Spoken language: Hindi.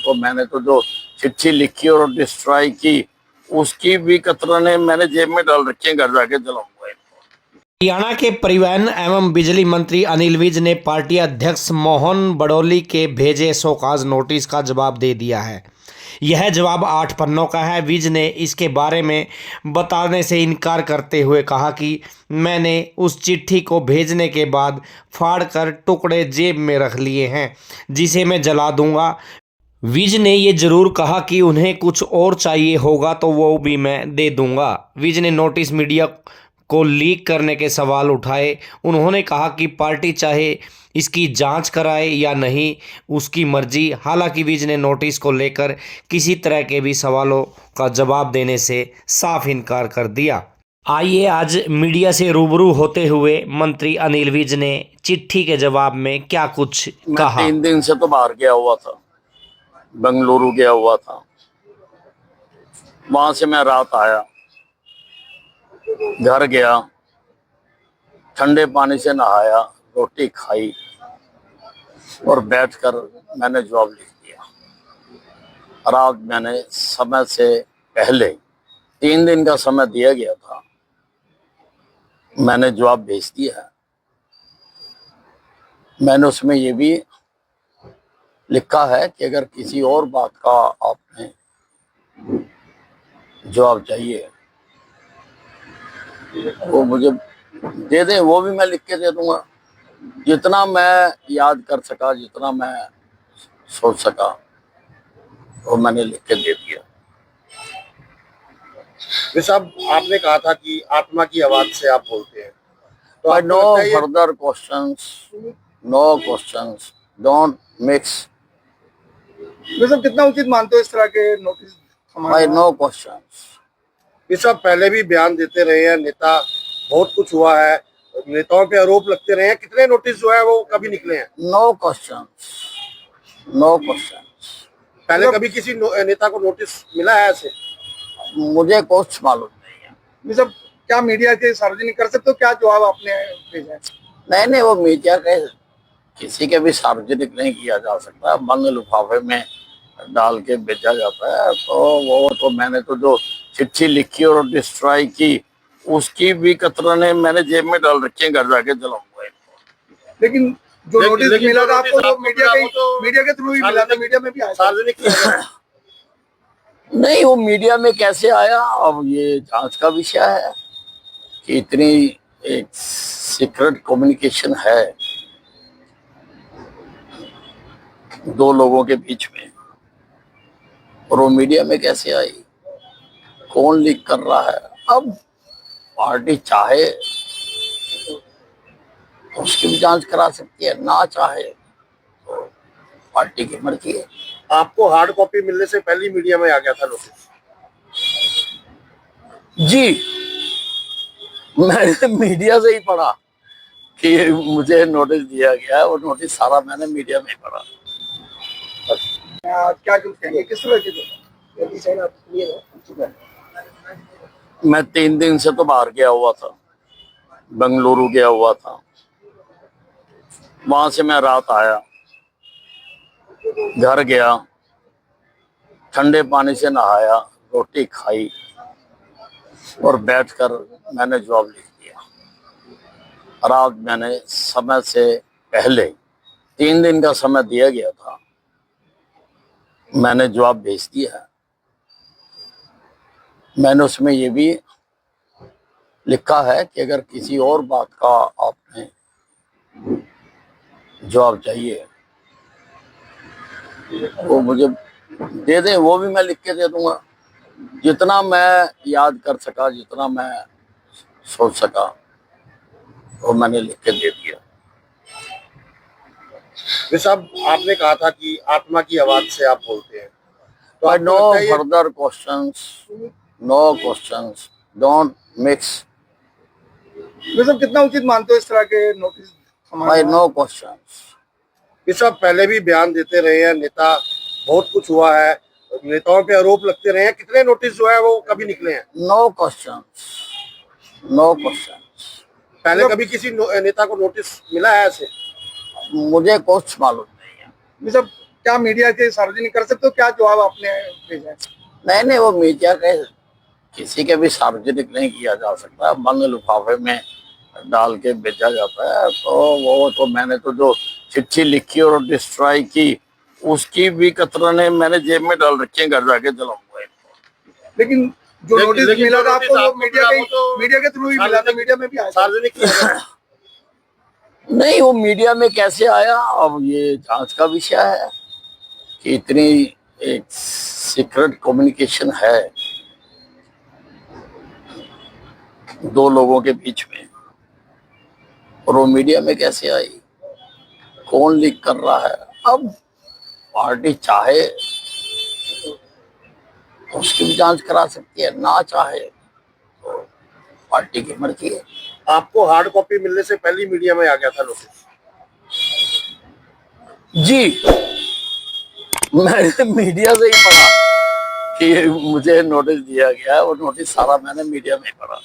तो मैंने तो जो चिट्ठी लिखी और डिस्ट्रॉय की, उसकी भी कतरने मैंने जेब में डाल रखी है, घर जाके जलाऊंगा। हरियाणा के परिवहन एवं बिजली मंत्री अनिल विज ने पार्टी अध्यक्ष मोहन बडोली के भेजे शोकॉज नोटिस का जवाब दे दिया है। यह जवाब 8 पन्नों का है। विज ने इसके बारे में बताने से इनकार करते हुए कहा कि मैंने उस चिट्ठी को भेजने के बाद फाड़कर टुकड़े जेब में रख लिए हैं, जिसे मैं जला दूंगा। विज ने ये जरूर कहा कि उन्हें कुछ और चाहिए होगा तो वो भी मैं दे दूंगा। विज ने नोटिस मीडिया को लीक करने के सवाल उठाए। उन्होंने कहा कि पार्टी चाहे इसकी जांच कराए या नहीं, उसकी मर्जी। हालांकि विज ने नोटिस को लेकर किसी तरह के भी सवालों का जवाब देने से साफ इनकार कर दिया। आइए आज मीडिया से रूबरू होते हुए मंत्री अनिल विज ने चिट्ठी के जवाब में क्या कुछ मैं कहा। 3 दिन से तो बाहर गया हुआ था, बेंगलुरु गया हुआ था। वहां से मैं रात आया, घर गया, ठंडे पानी से नहाया, रोटी खाई और बैठकर मैंने जवाब लिख दिया। रात मैंने समय से पहले 3 दिन का समय दिया गया था, मैंने जवाब भेज दिया है। मैंने उसमें ये भी लिखा है कि अगर किसी और बात का आपने जवाब चाहिए वो मुझे दे दें, वो भी मैं लिख के दे दूंगा। जितना मैं याद कर सका, जितना मैं सोच सका, वो मैंने लिख के दे दिया। साहब, आपने कहा था कि आत्मा की आवाज से आप बोलते हैं, तो no further questions, no questions, don't mix. साहब कितना उचित मानते हो इस तरह के नोटिस? भाई नो क्वेश्चंस। ये सब पहले भी बयान देते रहे हैं नेता, बहुत कुछ हुआ है, नेताओं पे आरोप लगते रहे हैं, कितने नोटिस जो है वो कभी निकले हैं? No questions, no questions. पहले कभी किसी नेता को नोटिस मिला है ऐसे? मुझे कुछ मालूम नहीं है। सब क्या मीडिया के सार्वजनिक कर सकते हो, क्या जवाब आपने भेजा है? नहीं, वो मीडिया के किसी के भी सार्वजनिक नहीं किया जा सकता, बंद लिफाफे में डाल के भेजा जाता है। तो वो तो मैंने तो जो चिट्ठी लिखी और डिस्ट्रॉय की, उसकी भी कतरने मैंने जेब में डाल रखी है, घर जाके जलाऊंगा। लेकिन जो नोटिस मिला था आपको, वो मीडिया के थ्रू ही मिला था, मीडिया में भी आया सार्वजनिक? नहीं, वो मीडिया में कैसे आया, अब ये जांच का विषय है कि इतनी एक सीक्रेट कम्युनिकेशन है 2 लोगों के बीच में, और वो मीडिया में कैसे आई, कौन लीक कर रहा है। अब पार्टी चाहे तो उसकी भी जांच करा सकती है, ना चाहे तो पार्टी की मर्जी है। आपको हार्ड कॉपी मिलने से पहले मीडिया में आ गया था नोटिस? जी, मैंने मीडिया से ही पढ़ा कि मुझे नोटिस दिया गया है, और नोटिस सारा मैंने मीडिया में ही पढ़ा। क्या कुछ कहेंगे, किस तरह की? मैं 3 दिन से तो बाहर गया हुआ था, बेंगलुरु गया हुआ था। वहां से मैं रात आया, घर गया, ठंडे पानी से नहाया, रोटी खाई और बैठकर मैंने जवाब लिख दिया। रात मैंने समय से पहले 3 दिन का समय दिया गया था, मैंने जवाब भेज दिया है। मैंने उसमें ये भी लिखा है कि अगर किसी और बात का आपने जवाब चाहिए वो मुझे दे दें, वो भी मैं लिख के दे दूंगा। जितना मैं याद कर सका, जितना मैं सोच सका, वो मैंने लिख के दे दिया। साहब, आपने कहा था कि आत्मा की आवाज से आप बोलते हैं, तो no further questions, no questions, don't mix. सब कितना उचित मानते हो इस तरह के नोटिस? भाई नो क्वेश्चंस। ये सब पहले भी बयान देते रहे हैं नेता, बहुत कुछ हुआ है, नेताओं पे आरोप लगते रहे हैं, कितने नोटिस जो है वो कभी निकले हैं? No questions, no questions. पहले कभी किसी नेता को नोटिस मिला है ऐसे? मुझे कुछ मालूम नहीं है। सब क्या मीडिया के सार्वजनिक कर सकते हो, क्या जवाब आपने भेजा है? नहीं, वो मीडिया के किसी के भी सार्वजनिक नहीं किया जा सकता, बंद लिफाफे में डाल के बेचा जाता है। तो वो तो मैंने तो जो चिट्ठी लिखी और डिस्ट्रॉय की, उसकी भी कतरने मैंने जेब में डाल रखे हैं, घर जाके जलाऊंगा इनको। लेकिन जो नोटिस लेकिन मिला जो था नोटिस आपको, वो आपको मीडिया के थ्रू ही मिला था, मीडिया में भी आया था। सार्वजनिक किया गया। नहीं, वो मीडिया में कैसे आया, अब ये जांच का विषय है कि इतनी एक सीक्रेट कम्युनिकेशन है दो लोगों के बीच में, और वो मीडिया में कैसे आई, कौन लीक कर रहा है। अब पार्टी चाहे तो उसकी भी जांच करा सकती है, ना चाहे तो पार्टी की मर्जी है। आपको हार्ड कॉपी मिलने से पहले ही मीडिया में आ गया था नोटिस? जी, मैंने मीडिया से ही पढ़ा कि मुझे नोटिस दिया गया है, और नोटिस सारा मैंने मीडिया में ही पढ़ा।